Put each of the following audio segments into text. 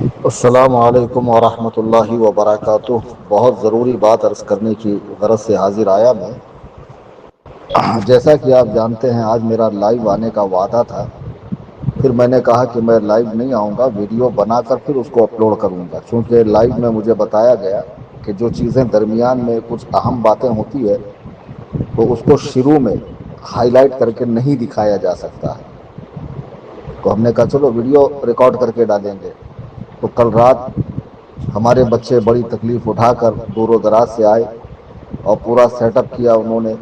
السلام علیکم ورحمۃ اللہ وبرکاتہ۔ بہت ضروری بات عرض کرنے کی غرض سے حاضر آیا میں۔ جیسا کہ آپ جانتے ہیں آج میرا لائیو آنے کا وعدہ تھا، پھر میں نے کہا کہ میں لائیو نہیں آؤں گا، ویڈیو بنا کر پھر اس کو اپلوڈ کروں گا، چونکہ لائیو میں مجھے بتایا گیا کہ جو چیزیں درمیان میں کچھ اہم باتیں ہوتی ہے تو اس کو شروع میں ہائی لائٹ کر کے نہیں دکھایا جا سکتا ہے۔ تو ہم نے کہا چلو ویڈیو ریکارڈ کر کے ڈالیں گے۔ تو کل رات ہمارے بچے بڑی تکلیف اٹھا کر دور و دراز سے آئے اور پورا سیٹ اپ کیا انہوں نے،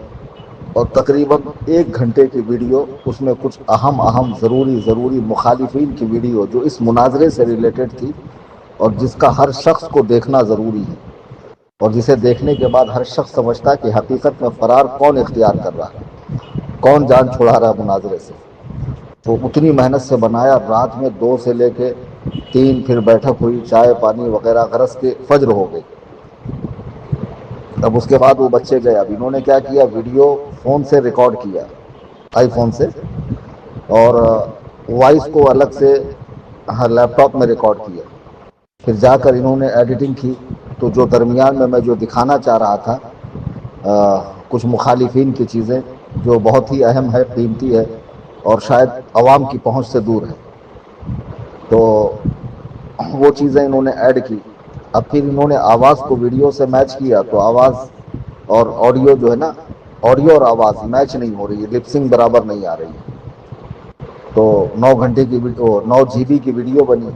اور تقریباً 1 گھنٹے کی ویڈیو، اس میں کچھ اہم ضروری مخالفین کی ویڈیو جو اس مناظرے سے ریلیٹڈ تھی اور جس کا ہر شخص کو دیکھنا ضروری ہے، اور جسے دیکھنے کے بعد ہر شخص سمجھتا کہ حقیقت میں فرار کون اختیار کر رہا ہے، کون جان چھڑا رہا ہے مناظرے سے۔ تو اتنی محنت سے بنایا، رات میں 2 سے لے کے 3 پھر بیٹھک ہوئی، چائے پانی وغیرہ، غرض کے فجر ہو گئی۔ اب اس کے بعد وہ بچے گئے، اب انہوں نے کیا کیا، ویڈیو فون سے ریکارڈ کیا، آئی فون سے، اور وائس کو الگ سے لیپ ٹاپ میں ریکارڈ کیا۔ پھر جا کر انہوں نے ایڈیٹنگ کی، تو جو درمیان میں جو دکھانا چاہ رہا تھا کچھ مخالفین کی چیزیں جو بہت ہی اہم ہے، قیمتی ہے، اور شاید عوام کی پہنچ سے دور ہے، تو وہ چیزیں انہوں نے ایڈ کی۔ اب پھر انہوں نے آواز کو ویڈیو سے میچ کیا، تو آواز اور آڈیو جو ہے نا، آڈیو اور آواز میچ نہیں ہو رہی ہے، لپسنگ برابر نہیں آ رہی ہے۔ تو 9 گھنٹے کی 9 GB کی ویڈیو بنی،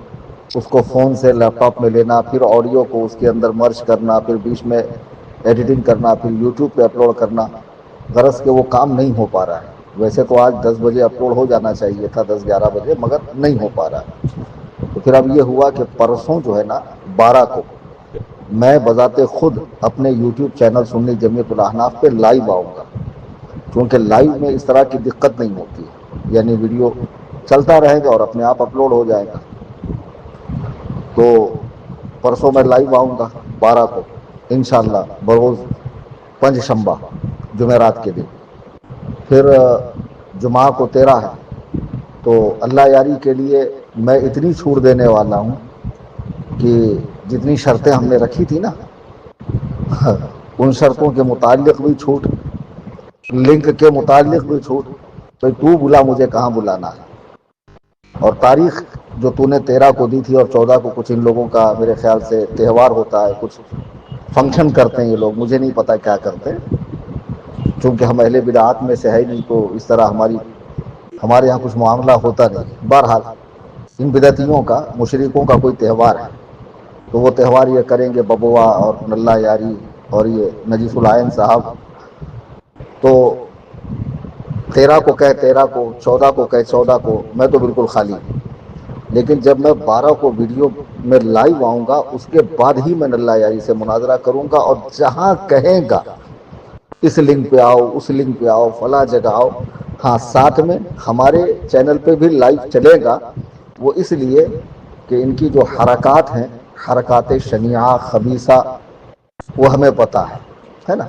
اس کو فون سے لیپ ٹاپ میں لینا، پھر آڈیو کو اس کے اندر مرج کرنا، پھر بیچ میں ایڈیٹنگ کرنا، پھر یوٹیوب پہ اپلوڈ کرنا، غرض کہ وہ کام نہیں ہو پا رہا ہے۔ ویسے تو آج 10 بجے اپلوڈ ہو جانا چاہیے تھا، 10-11 بجے، مگر نہیں ہو پا رہا ہے۔ تو پھر اب یہ ہوا کہ پرسوں جو ہے نا 12 کو میں بذات خود اپنے یوٹیوب چینل سنی جمعیت الاحناف پہ لائیو آؤں گا، کیونکہ لائیو میں اس طرح کی دقت نہیں ہوتی ہے، یعنی ویڈیو چلتا رہے گا اور اپنے آپ اپلوڈ ہو جائے گا۔ تو پرسوں میں لائیو آؤں گا 12 کو انشاءاللہ، بروز پنج شنبہ، جمعرات کے دن۔ پھر جمعہ کو 13 ہے، تو اللہ یاری کے لیے میں اتنی چھوٹ دینے والا ہوں کہ جتنی شرطیں ہم نے رکھی تھی نا، ان شرطوں کے متعلق بھی چھوٹ، لنک کے متعلق بھی چھوٹ، بھائی تو بلا مجھے کہاں بلانا ہے۔ اور تاریخ جو تو نے 13 کو دی تھی اور 14 کو کچھ ان لوگوں کا میرے خیال سے تہوار ہوتا ہے، کچھ فنکشن کرتے ہیں یہ لوگ، مجھے نہیں پتا کیا کرتے ہیں، چونکہ ہم اہل بدعات میں سے ہے نہیں، تو اس طرح ہمارے یہاں کچھ معاملہ ہوتا نہیں۔ بہرحال ان بدعتیوں کا، مشرکوں کا کوئی تہوار ہے، تو وہ تہوار یہ کریں گے، ببوا اور اللہ یاری اور یہ نجیف العین صاحب۔ تو 13 کو کہے 13 کو، 14 کو کہے 14 کو، میں تو بالکل خالی ہوں۔ لیکن جب میں 12 کو ویڈیو میں لائیو آؤں گا، اس کے بعد ہی میں اللہ یاری سے مناظرہ کروں گا، اور جہاں کہیں گا اس لنک پہ آؤ، اس لنک پہ آؤ، فلاں جگہ آؤ۔ ہاں، ساتھ میں ہمارے چینل پہ بھی لائیو چلے گا، وہ اس لیے کہ ان کی جو حرکات ہیں، حرکات شنیعہ خبیثہ، وہ ہمیں پتہ ہے نا۔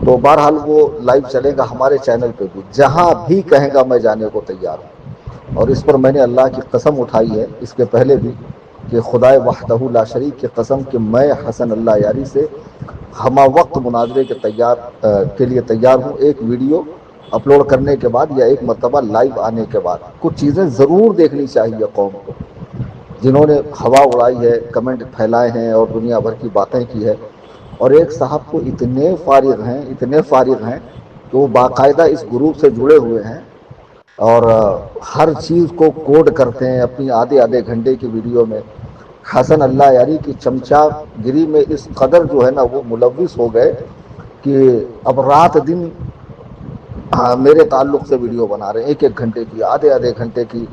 تو بہرحال وہ لائیو چلے گا ہمارے چینل پہ بھی، جہاں بھی کہیں گا میں جانے کو تیار ہوں۔ اور اس پر میں نے اللہ کی قسم اٹھائی ہے اس کے پہلے بھی، کہ خدائے وحدہ لا شریک کی قسم، کہ میں حسن اللہ یاری سے ہمہ وقت مناظرے کے لیے تیار ہوں۔ ایک ویڈیو اپلوڈ کرنے کے بعد یا ایک مرتبہ لائیو آنے کے بعد کچھ چیزیں ضرور دیکھنی چاہیے قوم کو، جنہوں نے ہوا اڑائی ہے، کمنٹ پھیلائے ہیں اور دنیا بھر کی باتیں کی ہے۔ اور ایک صاحب کو اتنے فارغ ہیں کہ وہ باقاعدہ اس گروپ سے جڑے ہوئے ہیں، اور ہر چیز کو کوڈ کرتے ہیں اپنی آدھے گھنٹے کی ویڈیو میں۔ حسن اللہ یاری کی چمچا گری میں اس قدر جو ہے نا وہ ملوث ہو گئے کہ اب رات دن میرے تعلق سے ویڈیو بنا رہے ہیں، 1-1 گھنٹے کی، آدھے گھنٹے کی،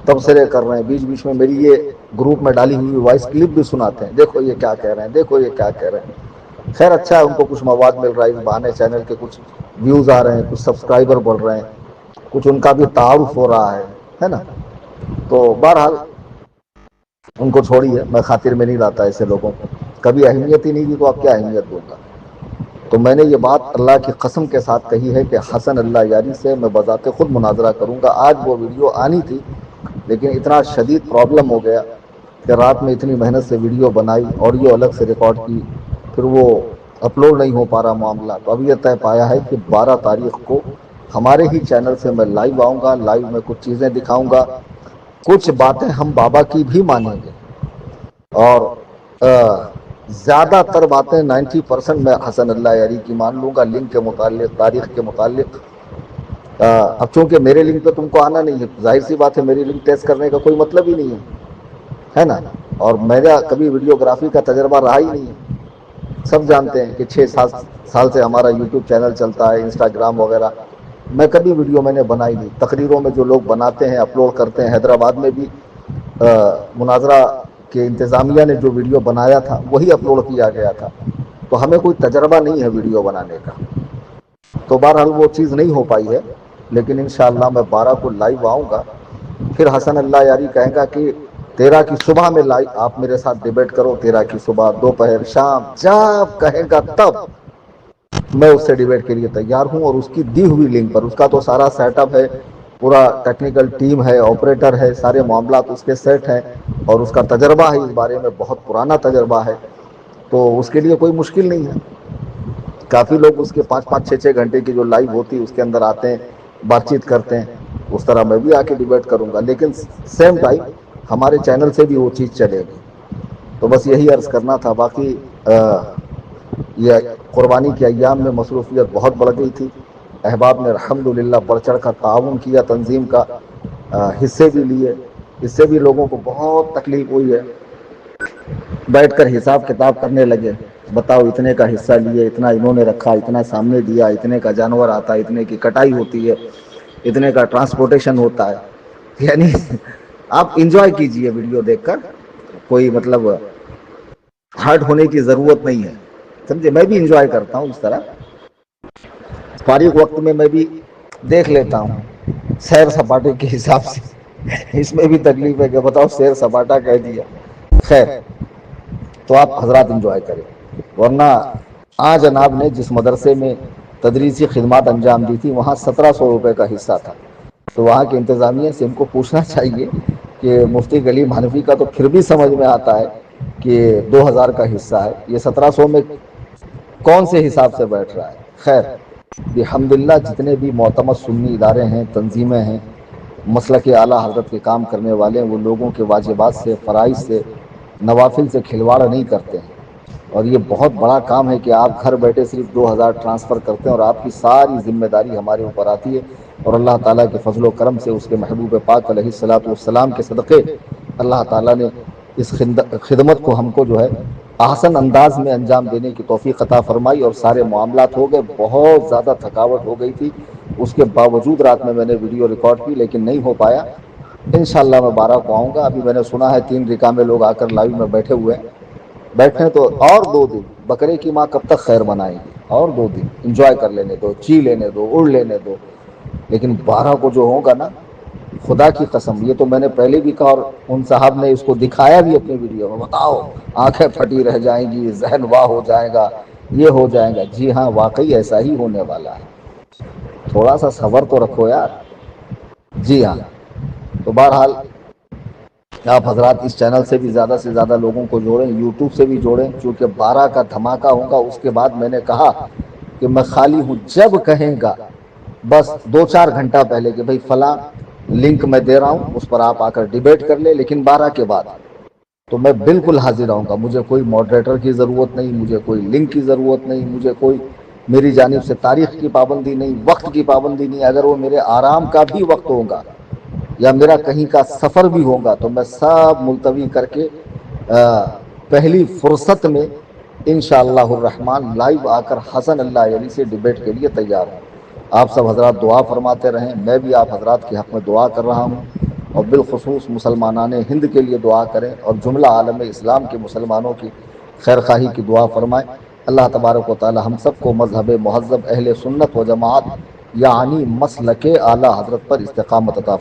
تبصرے کر رہے ہیں، بیچ بیچ میں میری یہ گروپ میں ڈالی ہوئی وائس کلپ بھی سناتے ہیں، دیکھو یہ کیا کہہ رہے ہیں، دیکھو یہ کیا کہہ رہے ہیں۔ خیر اچھا ہے، ان کو کچھ مواد مل رہا ہے، اس بہانے چینل کے کچھ ویوز آ رہے ہیں، کچھ سبسکرائبر بڑھ رہے ہیں، کچھ ان کا بھی تعارف ہو رہا ہے نا۔ تو بہرحال ان کو چھوڑیے، میں خاطر میں نہیں لاتا ایسے لوگوں کو، کبھی اہمیت ہی نہیں دی تو اب کیا اہمیت دوں گا۔ تو میں نے یہ بات اللہ کی قسم کے ساتھ کہی ہے کہ حسن اللہ یاری سے میں بذات خود مناظرہ کروں گا۔ آج وہ ویڈیو آنی تھی، لیکن اتنا شدید پرابلم ہو گیا کہ رات میں اتنی محنت سے ویڈیو بنائی، آڈیو الگ سے ریکارڈ کی، پھر وہ اپلوڈ نہیں ہو پا رہا معاملہ، تو اب یہ طے پایا ہے کہ 12 تاریخ کو ہمارے ہی چینل سے میں لائیو آؤں گا، لائیو میں کچھ چیزیں دکھاؤں گا، کچھ باتیں ہم بابا کی بھی مانیں گے، اور زیادہ تر باتیں 90% میں حسن اللہ یاری کی مان لوں گا، لنک کے متعلق، تاریخ کے متعلق۔ اب چونکہ میرے لنک پہ تم کو آنا نہیں ہے، ظاہر سی بات ہے میری لنک ٹیسٹ کرنے کا کوئی مطلب ہی نہیں ہے نا، اور میرا کبھی ویڈیوگرافی کا تجربہ رہا ہی نہیں ہے۔ سب جانتے ہیں کہ 6-7 سال سے ہمارا یوٹیوب چینل چلتا ہے، انسٹاگرام وغیرہ، میں کبھی ویڈیو میں نے بنائی نہیں۔ تقریروں میں جو لوگ بناتے ہیں، اپلوڈ کرتے ہیں، حیدرآباد میں بھی مناظرہ کے انتظامیہ نے جو ویڈیو بنایا تھا وہی اپلوڈ کیا گیا تھا، تو ہمیں کوئی تجربہ نہیں ہے ویڈیو بنانے کا، تو بہرحال وہ چیز نہیں ہو پائی ہے، لیکن انشاءاللہ میں 12 کو لائیو آؤں گا۔ پھر حسن اللہ یاری کہے گا کہ 13 کی صبح میں آپ میرے ساتھ ڈیبیٹ کرو، 13 کی صبح، دوپہر، شام، جب کہے گا تب میں اس سے ڈیبیٹ کے لیے تیار ہوں، اور اس کی دی ہوئی لنک پر، اس کا تو سارا سیٹ اپ ہے، پورا ٹیکنیکل ٹیم ہے، آپریٹر ہے، سارے معاملات اس کے سیٹ ہیں، اور اس کا تجربہ ہے، اس بارے میں بہت پرانا تجربہ ہے، تو اس کے لیے کوئی مشکل نہیں ہے۔ کافی لوگ اس کے 5-5 6-6 گھنٹے کی جو لائیو ہوتی ہے اس کے اندر آتے ہیں، بات چیت کرتے ہیں، اس طرح میں بھی آ کے ڈیبیٹ کروں گا، لیکن سیم ٹائم ہمارے چینل سے بھی وہ چیز چلے گی۔ تو بس یہی عرض کرنا تھا، باقی یہ قربانی کے ایام میں مصروفیت بہت بڑھ گئی تھی، احباب نے الحمدللہ بڑھ چڑھ کر تعاون کیا، تنظیم کا حصے بھی لیے، اس سے بھی لوگوں کو بہت تکلیف ہوئی ہے، بیٹھ کر حساب کتاب کرنے لگے، بتاؤ اتنے کا حصہ لیے، اتنا انہوں نے رکھا، اتنا سامنے دیا، اتنے کا جانور آتا ہے، اتنے کی کٹائی ہوتی ہے، اتنے کا ٹرانسپورٹیشن ہوتا ہے، یعنی آپ انجوائے کیجئے ویڈیو دیکھ کر، کوئی مطلب ہارٹ ہونے کی ضرورت نہیں ہے، سمجھے، میں بھی انجوائے کرتا ہوں اس طرح، فارغ وقت میں بھی دیکھ لیتا ہوں سیر سپاٹے کے حساب سے، اس میں بھی تکلیف ہے کہ بتاؤ سیر سپاٹا کہہ دیا، خیر تو آپ حضرات انجوائے کریں، ورنہ جناب نے جس مدرسے میں تدریسی خدمات انجام دی تھی وہاں 1700 روپے کا حصہ تھا، تو وہاں کے انتظامیہ سے ان کو پوچھنا چاہیے کہ مفتی کلیم حنفی کا تو پھر بھی سمجھ میں آتا ہے کہ 2000 کا حصہ ہے، یہ 1700 میں کون سے حساب سے بیٹھ رہا ہے؟ خیر الحمدللہ جتنے بھی معتمد سنی ادارے ہیں، تنظیمیں ہیں، مسلک اعلیٰ حضرت کے کام کرنے والے ہیں، وہ لوگوں کے واجبات سے، فرائض سے، نوافل سے کھلواڑ نہیں کرتے ہیں، اور یہ بہت بڑا کام ہے کہ آپ گھر بیٹھے صرف 2000 ٹرانسفر کرتے ہیں، اور آپ کی ساری ذمہ داری ہمارے اوپر آتی ہے، اور اللہ تعالیٰ کے فضل و کرم سے، اس کے محبوب پاک علیہ الصلوۃ والسلام کے صدقے اللہ تعالیٰ نے اس خدمت کو ہم کو جو ہے احسن انداز میں انجام دینے کی توفیق عطا فرمائی، اور سارے معاملات ہو گئے، بہت زیادہ تھکاوٹ ہو گئی تھی، اس کے باوجود رات میں نے ویڈیو ریکارڈ کی، لیکن نہیں ہو پایا، انشاءاللہ میں 12 کو آؤں گا۔ ابھی میں نے سنا ہے 3 رکعہ میں لوگ آ کر لائیو میں بیٹھے ہوئے ہیں، بیٹھے تو اور 2 دن بکرے کی ماں کب تک خیر بنائیں گی، اور 2 دن انجوائے کر لینے دو، چی لینے دو، اڑ لینے دو، لیکن 12 کو جو ہوگا نا، خدا کی قسم، یہ تو میں نے پہلے بھی کہا، اور ان صاحب نے اس کو دکھایا بھی اپنی ویڈیو میں، بتاؤ آنکھیں پھٹی رہ جائیں گی، ذہن واہ ہو جائے گا، یہ ہو جائے گا، جی ہاں واقعی ایسا ہی ہونے والا ہے، تھوڑا سا صبر تو رکھو یار، جی ہاں۔ تو بہرحال آپ حضرات اس چینل سے بھی زیادہ سے زیادہ لوگوں کو جوڑیں، یوٹیوب سے بھی جوڑیں، چونکہ 12 کا دھماکہ ہوگا، اس کے بعد میں نے کہا کہ میں خالی ہوں، جب کہیں گا بس 2-4 گھنٹہ پہلے کہ بھئی فلاں لنک میں دے رہا ہوں، اس پر آپ آ کر ڈیبیٹ کر لیں، لیکن 12 کے بعد تو میں بالکل حاضر رہوں گا، مجھے کوئی ماڈریٹر کی ضرورت نہیں، مجھے کوئی لنک کی ضرورت نہیں، مجھے کوئی میری جانب سے تاریخ کی پابندی نہیں، وقت کی پابندی نہیں، اگر وہ میرے آرام کا بھی وقت ہوگا یا میرا کہیں کا سفر بھی ہوگا تو میں سب ملتوی کر کے پہلی فرصت میں انشاءاللہ الرحمن لائیو آ کر حسن اللہ یاری سے ڈیبیٹ کے لیے تیار ہوں۔ آپ سب حضرات دعا فرماتے رہیں، میں بھی آپ حضرات کے حق میں دعا کر رہا ہوں، اور بالخصوص مسلمانان ہند کے لیے دعا کریں، اور جملہ عالم اسلام کے مسلمانوں کی خیر خواہی کی دعا فرمائیں۔ اللہ تبارک و تعالی ہم سب کو مذہب مہذب اہل سنت و جماعت یعنی مسلک اعلیٰ حضرت پر استقامت عطا فرمائے۔